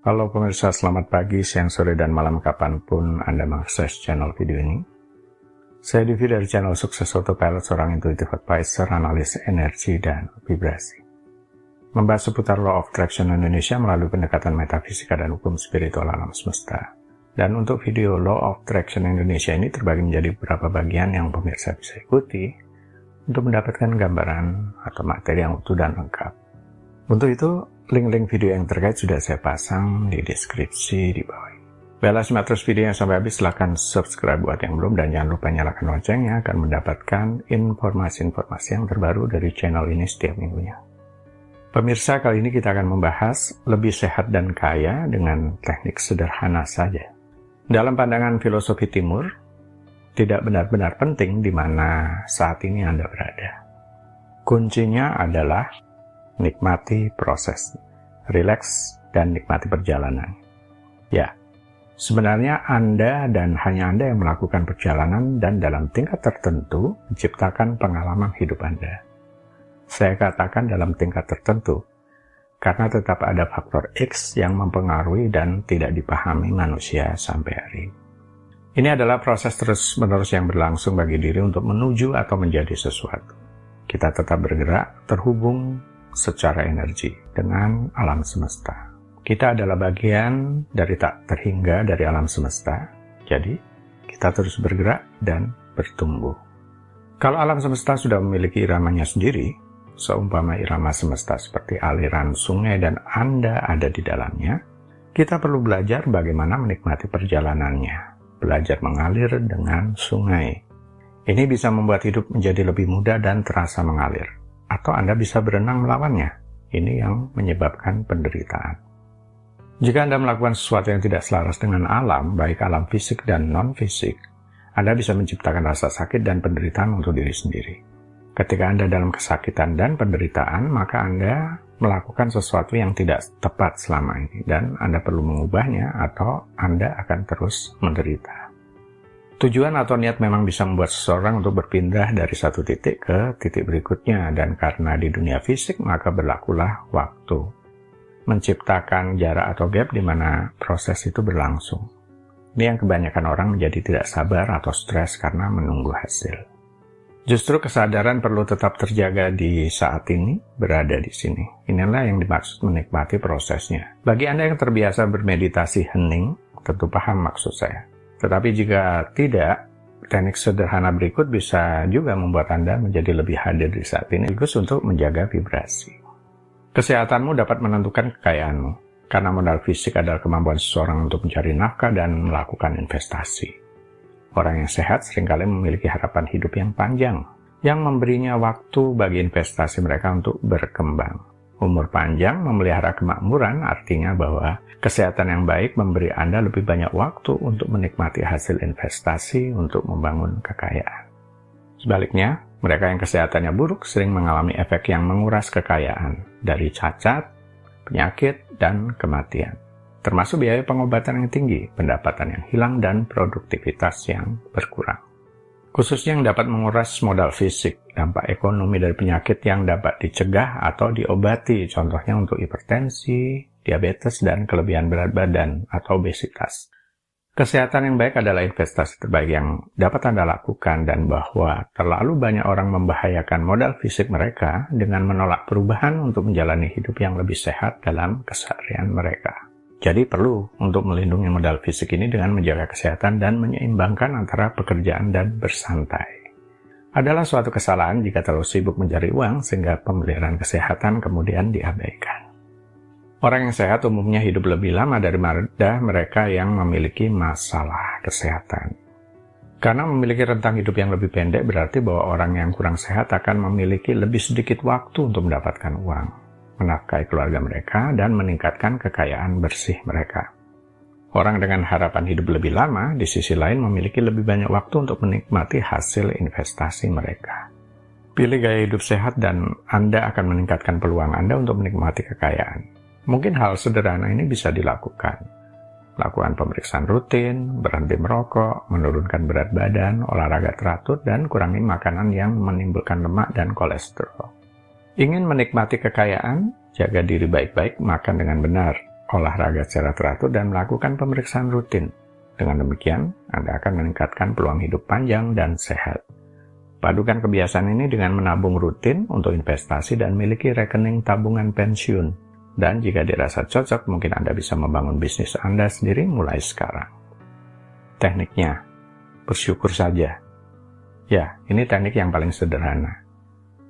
Halo pemirsa, selamat pagi, siang, sore, dan malam kapanpun Anda mengakses channel video ini. Saya Divi dari channel Sukses Autopilot, seorang intuitive advisor, analis energi, dan vibrasi. Membahas seputar Law of Attraction Indonesia melalui pendekatan metafisika dan hukum spiritual alam semesta. Dan untuk video Law of Attraction Indonesia ini terbagi menjadi beberapa bagian yang pemirsa bisa ikuti untuk mendapatkan gambaran atau materi yang utuh dan lengkap. Untuk itu, link-link video yang terkait sudah saya pasang di deskripsi di bawah ini. Bella simak terus videonya sampai habis, silahkan subscribe buat yang belum, dan jangan lupa nyalakan loncengnya akan mendapatkan informasi-informasi yang terbaru dari channel ini setiap minggunya. Pemirsa, kali ini kita akan membahas lebih sehat dan kaya dengan teknik sederhana saja. Dalam pandangan filosofi timur, tidak benar-benar penting di mana saat ini Anda berada. Kuncinya adalah nikmati proses, rileks, dan nikmati perjalanan. Ya, sebenarnya Anda dan hanya Anda yang melakukan perjalanan dan dalam tingkat tertentu menciptakan pengalaman hidup Anda. Saya katakan dalam tingkat tertentu, karena tetap ada faktor X yang mempengaruhi dan tidak dipahami manusia sampai hari ini. Ini adalah proses terus-menerus yang berlangsung bagi diri untuk menuju atau menjadi sesuatu. Kita tetap bergerak, terhubung secara energi dengan alam semesta. Kita adalah bagian dari tak terhingga dari alam semesta, jadi kita terus bergerak dan bertumbuh. Kalau alam semesta sudah memiliki iramanya sendiri, seumpama irama semesta seperti aliran sungai dan Anda ada di dalamnya, kita perlu belajar bagaimana menikmati perjalanannya, belajar mengalir dengan sungai. Ini bisa membuat hidup menjadi lebih mudah dan terasa mengalir. Atau Anda bisa berenang melawannya. Ini yang menyebabkan penderitaan. Jika Anda melakukan sesuatu yang tidak selaras dengan alam, baik alam fisik dan non-fisik, Anda bisa menciptakan rasa sakit dan penderitaan untuk diri sendiri. Ketika Anda dalam kesakitan dan penderitaan, maka Anda melakukan sesuatu yang tidak tepat selama ini, dan Anda perlu mengubahnya atau Anda akan terus menderita. Tujuan atau niat memang bisa membuat seseorang untuk berpindah dari satu titik ke titik berikutnya, dan karena di dunia fisik maka berlakulah waktu, menciptakan jarak atau gap di mana proses itu berlangsung. Ini yang kebanyakan orang menjadi tidak sabar atau stres karena menunggu hasil. Justru kesadaran perlu tetap terjaga di saat ini, berada di sini. Inilah yang dimaksud menikmati prosesnya. Bagi Anda yang terbiasa bermeditasi hening, tentu paham maksud saya. Tetapi jika tidak, teknik sederhana berikut bisa juga membuat Anda menjadi lebih hadir di saat ini, sekaligus untuk menjaga vibrasi. Kesehatanmu dapat menentukan kekayaanmu, karena modal fisik adalah kemampuan seseorang untuk mencari nafkah dan melakukan investasi. Orang yang sehat seringkali memiliki harapan hidup yang panjang, yang memberinya waktu bagi investasi mereka untuk berkembang. Umur panjang memelihara kemakmuran, artinya bahwa kesehatan yang baik memberi Anda lebih banyak waktu untuk menikmati hasil investasi untuk membangun kekayaan. Sebaliknya, mereka yang kesehatannya buruk sering mengalami efek yang menguras kekayaan dari cacat, penyakit, dan kematian. Termasuk biaya pengobatan yang tinggi, pendapatan yang hilang, dan produktivitas yang berkurang. Khususnya yang dapat menguras modal fisik, dampak ekonomi dari penyakit yang dapat dicegah atau diobati, contohnya untuk hipertensi, diabetes, dan kelebihan berat badan atau obesitas. Kesehatan yang baik adalah investasi terbaik yang dapat Anda lakukan, dan bahwa terlalu banyak orang membahayakan modal fisik mereka dengan menolak perubahan untuk menjalani hidup yang lebih sehat dalam keseharian mereka. Jadi perlu untuk melindungi modal fisik ini dengan menjaga kesehatan dan menyeimbangkan antara pekerjaan dan bersantai. Adalah suatu kesalahan jika terlalu sibuk mencari uang sehingga pemeliharaan kesehatan kemudian diabaikan. Orang yang sehat umumnya hidup lebih lama daripada mereka yang memiliki masalah kesehatan. Karena memiliki rentang hidup yang lebih pendek berarti bahwa orang yang kurang sehat akan memiliki lebih sedikit waktu untuk mendapatkan uang, menafkahi keluarga mereka, dan meningkatkan kekayaan bersih mereka. Orang dengan harapan hidup lebih lama, di sisi lain memiliki lebih banyak waktu untuk menikmati hasil investasi mereka. Pilih gaya hidup sehat dan Anda akan meningkatkan peluang Anda untuk menikmati kekayaan. Mungkin hal sederhana ini bisa dilakukan. Lakukan pemeriksaan rutin, berhenti merokok, menurunkan berat badan, olahraga teratur, dan kurangi makanan yang menimbulkan lemak dan kolesterol. Ingin menikmati kekayaan? Jaga diri baik-baik, makan dengan benar, olahraga secara teratur, dan melakukan pemeriksaan rutin. Dengan demikian, Anda akan meningkatkan peluang hidup panjang dan sehat. Padukan kebiasaan ini dengan menabung rutin untuk investasi dan miliki rekening tabungan pensiun. Dan jika dirasa cocok, mungkin Anda bisa membangun bisnis Anda sendiri mulai sekarang. Tekniknya, bersyukur saja. Ya, ini teknik yang paling sederhana.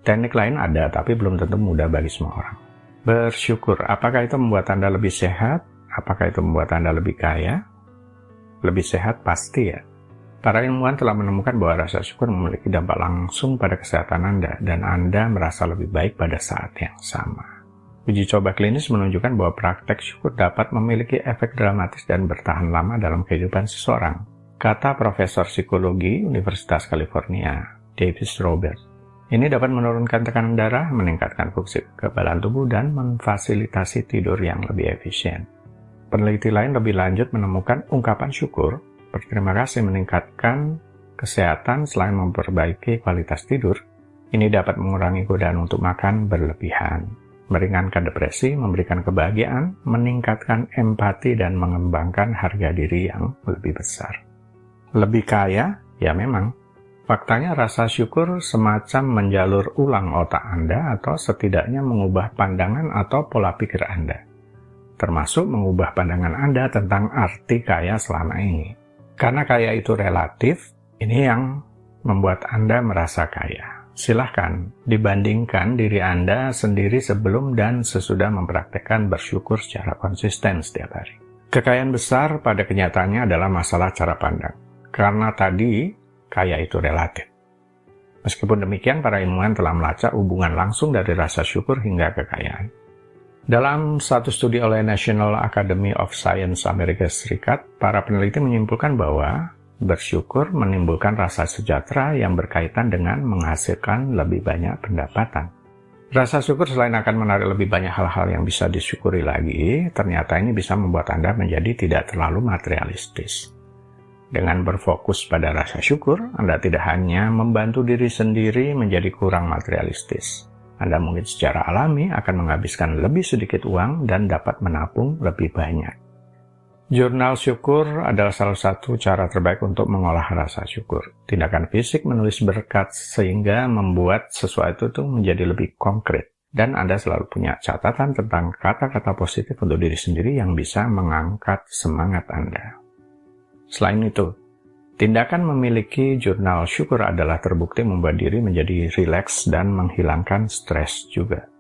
Teknik lain ada, tapi belum tentu mudah bagi semua orang. Bersyukur, apakah itu membuat Anda lebih sehat? Apakah itu membuat Anda lebih kaya? Lebih sehat pasti ya. Para ilmuwan telah menemukan bahwa rasa syukur memiliki dampak langsung pada kesehatan Anda, dan Anda merasa lebih baik pada saat yang sama. Uji coba klinis menunjukkan bahwa praktek syukur dapat memiliki efek dramatis dan bertahan lama dalam kehidupan seseorang, kata Profesor Psikologi Universitas California, Davis Roberts. Ini dapat menurunkan tekanan darah, meningkatkan fungsi kekebalan tubuh, dan memfasilitasi tidur yang lebih efisien. Peneliti lain lebih lanjut menemukan ungkapan syukur, berterima kasih meningkatkan kesehatan selain memperbaiki kualitas tidur. Ini dapat mengurangi godaan untuk makan berlebihan, meringankan depresi, memberikan kebahagiaan, meningkatkan empati, dan mengembangkan harga diri yang lebih besar. Lebih kaya? Ya memang. Faktanya rasa syukur semacam menjalur ulang otak Anda atau setidaknya mengubah pandangan atau pola pikir Anda. Termasuk mengubah pandangan Anda tentang arti kaya selama ini. Karena kaya itu relatif, ini yang membuat Anda merasa kaya. Silahkan dibandingkan diri Anda sendiri sebelum dan sesudah mempraktekkan bersyukur secara konsisten setiap hari. Kekayaan besar pada kenyataannya adalah masalah cara pandang. Karena tadi, kaya itu relatif. Meskipun demikian, para ilmuwan telah melacak hubungan langsung dari rasa syukur hingga kekayaan. Dalam satu studi oleh National Academy of Science Amerika Serikat, para peneliti menyimpulkan bahwa bersyukur menimbulkan rasa sejahtera yang berkaitan dengan menghasilkan lebih banyak pendapatan. Rasa syukur selain akan menarik lebih banyak hal-hal yang bisa disyukuri lagi, ternyata ini bisa membuat Anda menjadi tidak terlalu materialistis. Dengan berfokus pada rasa syukur, Anda tidak hanya membantu diri sendiri menjadi kurang materialistis. Anda mungkin secara alami akan menghabiskan lebih sedikit uang dan dapat menabung lebih banyak. Jurnal syukur adalah salah satu cara terbaik untuk mengolah rasa syukur. Tindakan fisik menulis berkat sehingga membuat sesuatu itu menjadi lebih konkret. Dan Anda selalu punya catatan tentang kata-kata positif untuk diri sendiri yang bisa mengangkat semangat Anda. Selain itu, tindakan memiliki jurnal syukur adalah terbukti membuat diri menjadi rileks dan menghilangkan stres juga.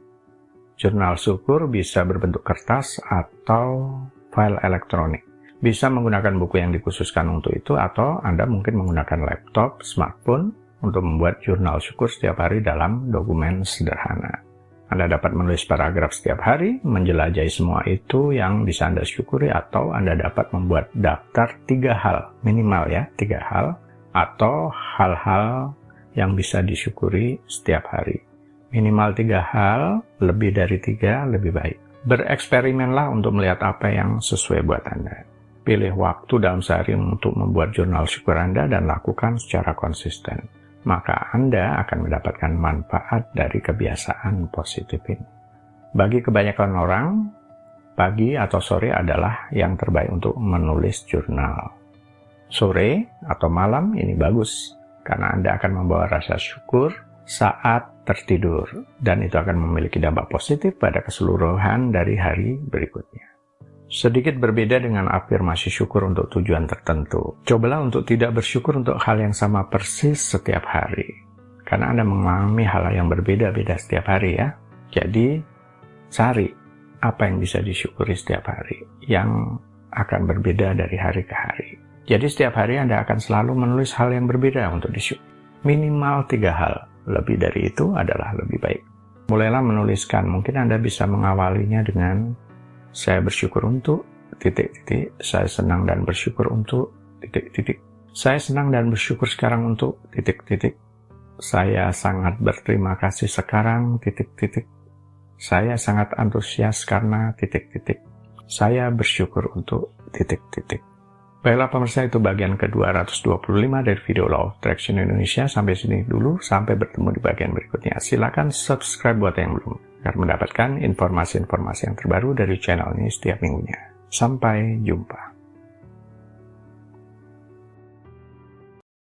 Jurnal syukur bisa berbentuk kertas atau file elektronik. Bisa menggunakan buku yang dikhususkan untuk itu, atau Anda mungkin menggunakan laptop, smartphone untuk membuat jurnal syukur setiap hari dalam dokumen sederhana. Anda dapat menulis paragraf setiap hari, menjelajahi semua itu yang bisa Anda syukuri, atau Anda dapat membuat daftar 3 hal, minimal ya, 3 hal, atau hal-hal yang bisa disyukuri setiap hari. Minimal 3 hal, lebih dari 3 lebih baik. Bereksperimenlah untuk melihat apa yang sesuai buat Anda. Pilih waktu dalam sehari untuk membuat jurnal syukur Anda dan lakukan secara konsisten. Maka Anda akan mendapatkan manfaat dari kebiasaan positif ini. Bagi kebanyakan orang, pagi atau sore adalah yang terbaik untuk menulis jurnal. Sore atau malam ini bagus, karena Anda akan membawa rasa syukur saat tertidur, dan itu akan memiliki dampak positif pada keseluruhan dari hari berikutnya. Sedikit berbeda dengan afirmasi syukur untuk tujuan tertentu. Cobalah untuk tidak bersyukur untuk hal yang sama persis setiap hari. Karena Anda mengalami hal yang berbeda-beda setiap hari ya. Jadi, cari apa yang bisa disyukuri setiap hari yang akan berbeda dari hari ke hari. Jadi setiap hari Anda akan selalu menulis hal yang berbeda untuk disyukuri. Minimal 3 hal. Lebih dari itu adalah lebih baik. Mulailah menuliskan. Mungkin Anda bisa mengawalinya dengan saya bersyukur untuk titik-titik, saya senang dan bersyukur untuk titik-titik. Saya senang dan bersyukur sekarang untuk titik-titik. Saya sangat berterima kasih sekarang titik-titik. Saya sangat antusias karena titik-titik. Saya bersyukur untuk titik-titik. Baiklah pemirsa, itu bagian ke-225 dari video Law of Attraction Indonesia. Sampai sini dulu, sampai bertemu di bagian berikutnya. Silakan subscribe buat yang belum. agar mendapatkan informasi-informasi yang terbaru dari channel ini setiap minggunya. Sampai jumpa.